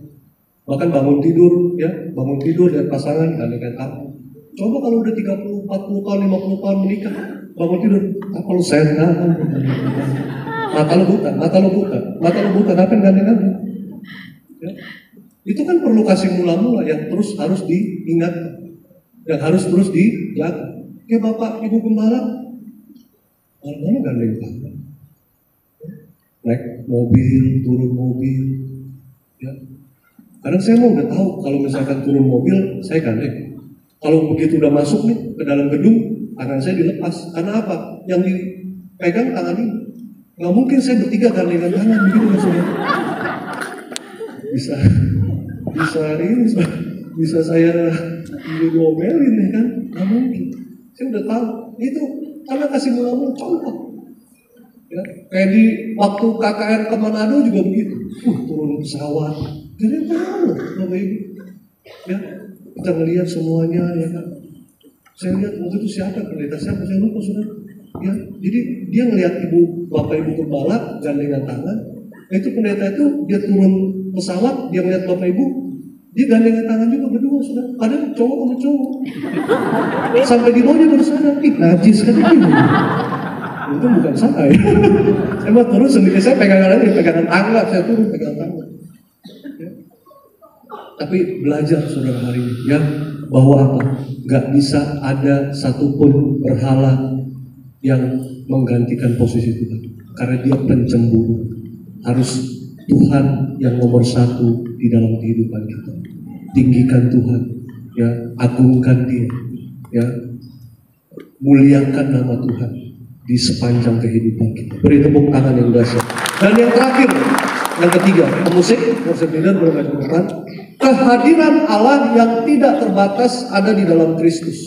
Bahkan bangun tidur lihat pasangan gandengan tangan. Coba kalau udah 30, 40 tahun, 50 tahun menikah, bangun tidur, apa lu setan? Mata lu buta, apa yang gandengan? Ya. Itu kan perlu kasih mula-mula yang terus harus diingat, yang harus terus dijaga. Ya Bapak, Ibu Gembala, mana gandeng tangan? Naik mobil, turun mobil, ya. Karena saya mau udah tahu kalau misalkan turun mobil, saya gandeng. Kalau begitu udah masuk nih ke dalam gedung, tangan saya dilepas. Karena apa? Yang dipegang tangan ini. Nggak mungkin saya bertiga gandengan tangan begitu maksudnya. Bisa saya diomelin ya kan? Nggak mungkin. Saya udah tahu itu karena kasih mula-mula contoh. Ya, kayak di waktu KKR ke Manado juga begitu. Turun pesawat. Jadi tahu Bapak Ibu. Ya, kita ngelihat semuanya ya kan. Saya lihat waktu itu siapa pendeta siapa saya lupa sudah. Ya, jadi dia ngelihat Bapak Ibu Gembala gandengan tangan. Itu pendeta itu dia turun pesawat, dia ngelihat Bapak Ibu, dia gandengan tangan juga berdua sudah. Padahal cowok sama cowok. Sampai di bawah dia baru sadar, najis kan ini. Itu bukan saya. Saya mau turun sendiri, saya pegangan tangga, saya turun pegang tangga. Ya. Tapi belajar saudara hari ini, ya, bahwa apa? Gak bisa ada satupun berhala yang menggantikan posisi Tuhan. Karena dia pencemburu. Harus Tuhan yang nomor satu di dalam kehidupan kita. Tinggikan Tuhan, ya, agungkan Dia, ya, muliakan nama Tuhan di sepanjang kehidupan kita. Beri tepuk tangan yang dahsyat. Dan yang terakhir, yang ketiga, musik leader bermain ke depan. Kehadiran Allah yang tidak terbatas ada di dalam Kristus.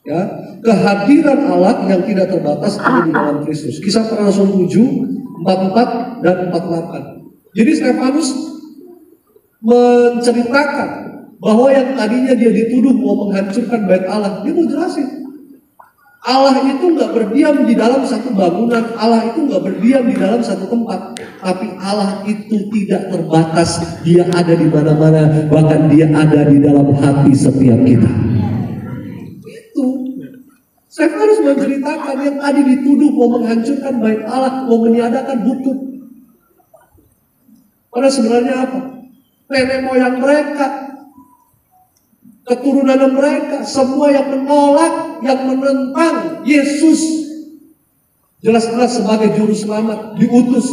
Ya, kehadiran Allah yang tidak terbatas ada di dalam Kristus. Kisah Para Rasul 7, 44 dan 48. Jadi Stefanus menceritakan bahwa yang tadinya dia dituduh mau menghancurkan bait Allah, dia mau jelasin. Allah itu nggak berdiam di dalam satu bangunan, Allah itu nggak berdiam di dalam satu tempat, tapi Allah itu tidak terbatas, Dia ada di mana-mana, bahkan Dia ada di dalam hati setiap kita. Itu saya harus menceritakan yang tadi dituduh mau menghancurkan bait Allah, mau meniadakan hukum. Padahal sebenarnya apa? Nenek moyang mereka, keturunan mereka, semua yang menolak, yang menentang Yesus, jelas-jelas sebagai juru selamat, diutus.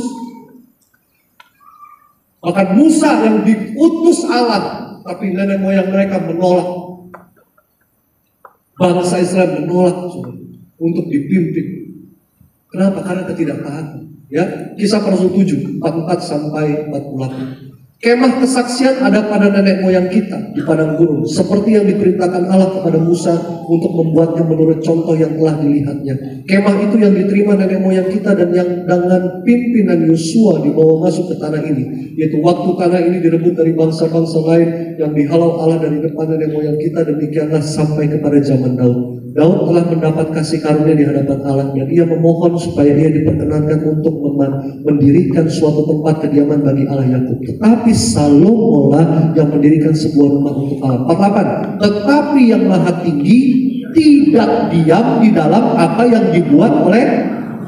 Bahkan Musa yang diutus Allah, tapi nenek moyang mereka menolak. Bangsa Israel menolak untuk dipimpin. Kenapa? Karena ketidaktaatan. Ya, Kisah Para Rasul 7, 44 sampai 48. Kemah kesaksian ada pada nenek moyang kita di padang gurun, seperti yang diperintahkan Allah kepada Musa untuk membuatnya menurut contoh yang telah dilihatnya. Kemah itu yang diterima nenek moyang kita dan yang dengan pimpinan Yosua dibawa masuk ke tanah ini, yaitu waktu tanah ini direbut dari bangsa-bangsa lain yang dihalau Allah dari depan nenek moyang kita, demikianlah sampai kepada zaman Daud. Daud telah mendapat kasih karunia di hadapan Allah dan ia memohon supaya ia diperkenankan untuk mendirikan suatu tempat kediaman bagi Allah Yakub. Tetapi Salomo lah yang mendirikan sebuah rumah untuk Allah. 48. Tetapi yang maha tinggi tidak diam di dalam apa yang dibuat oleh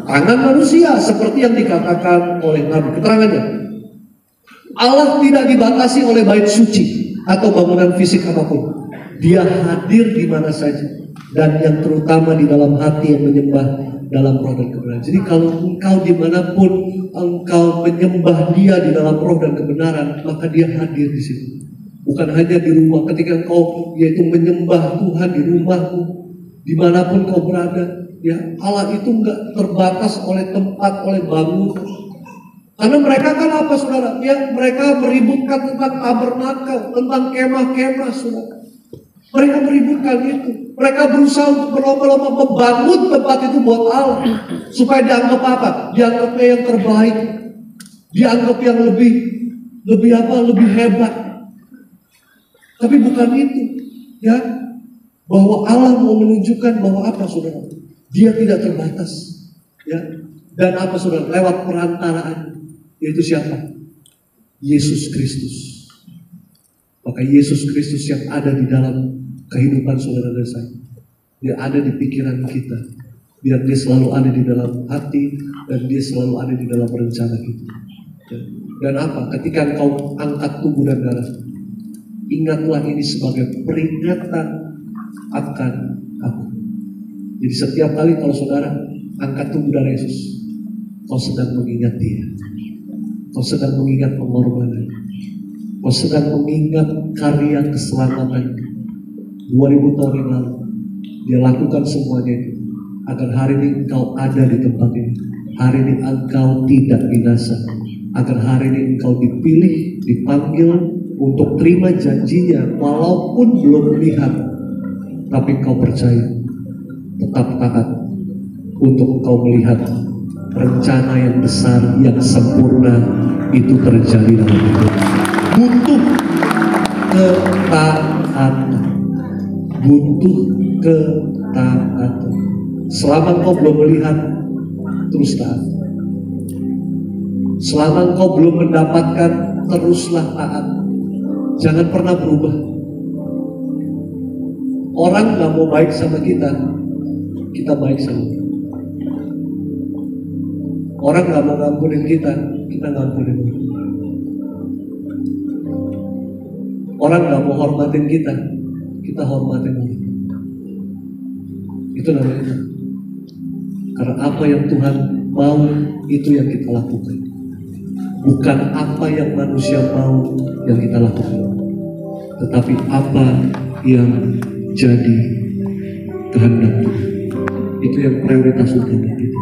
tangan manusia, seperti yang dikatakan oleh Nabi. Keterangannya, Allah tidak dibatasi oleh bait suci atau bangunan fisik apapun. Dia hadir di mana saja. Dan yang terutama di dalam hati yang menyembah dalam roh dan kebenaran. Jadi kalau engkau dimanapun engkau menyembah Dia di dalam roh dan kebenaran, maka Dia hadir di situ. Bukan hanya di rumah. Ketika engkau yaitu menyembah Tuhan di rumahmu, dimanapun kau berada, ya, Allah itu enggak terbatas oleh tempat, oleh bangunan. Karena mereka kan apa, saudara? Ya, mereka meributkan tentang tabernakel, tentang kemah-kemah, saudara. Mereka meributkan itu. Mereka berusaha untuk berlomba-lomba membangun tempat itu buat Allah, supaya dianggap apa? Dianggapnya yang terbaik, dianggap yang lebih hebat. Tapi bukan itu, ya. Bahwa Allah mau menunjukkan bahwa apa, saudara? Dia tidak terbatas, ya. Dan apa, saudara? Lewat perantaraan, yaitu siapa? Yesus Kristus. Maka Yesus Kristus yang ada di dalam kehidupan saudara dan saya, Dia ada di pikiran kita, biar Dia selalu ada di dalam hati dan Dia selalu ada di dalam rencana kita. Dan apa? Ketika engkau angkat tubuh dan darah, ingatlah ini sebagai peringatan akan aku. Jadi setiap kali kalau saudara angkat tubuh darah Yesus, kau sedang mengingat Dia, kau sedang mengingat pengorbanan, kau sedang mengingat karya keselamatan 2000 tahun yang lalu. Dia lakukan semuanya itu agar hari ini engkau ada di tempat ini, hari ini engkau tidak binasa, agar hari ini engkau dipilih, dipanggil untuk terima janjinya walaupun belum melihat, tapi engkau percaya tetap taat untuk engkau melihat rencana yang besar, yang sempurna itu terjadi dalam hidup. Butuh ketaatan, butuh ketaatan. Selama engkau belum melihat, terus taat. Selama engkau belum mendapatkan, teruslah taat. Jangan pernah berubah. Orang gak mau baik sama kita, kita baik sama dia. Orang gak mau ngampunin kita ngampunin dia. Orang gak mau hormatin kita hormatin dia. Itu namanya. Karena apa yang Tuhan mau, itu yang kita lakukan. Bukan apa yang manusia mau yang kita lakukan, tetapi apa yang jadi kehendak Tuhan. Itu yang prioritas utama kita.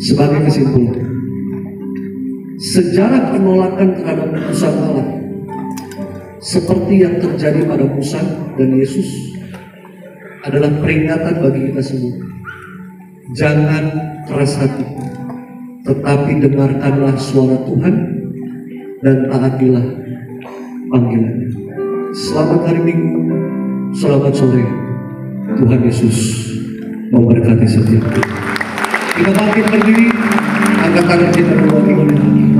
Sebagai kesimpulan, sejarah penolakan terhadap utusan Allah seperti yang terjadi pada Musa dan Yesus adalah peringatan bagi kita semua. Jangan keras hati, tetapi dengarkanlah suara Tuhan dan taatilah panggilannya. Selamat hari Minggu, selamat sore. Tuhan Yesus memberkati setiap kita. Kita bangkit berdiri, angkat tangan kita berdoa.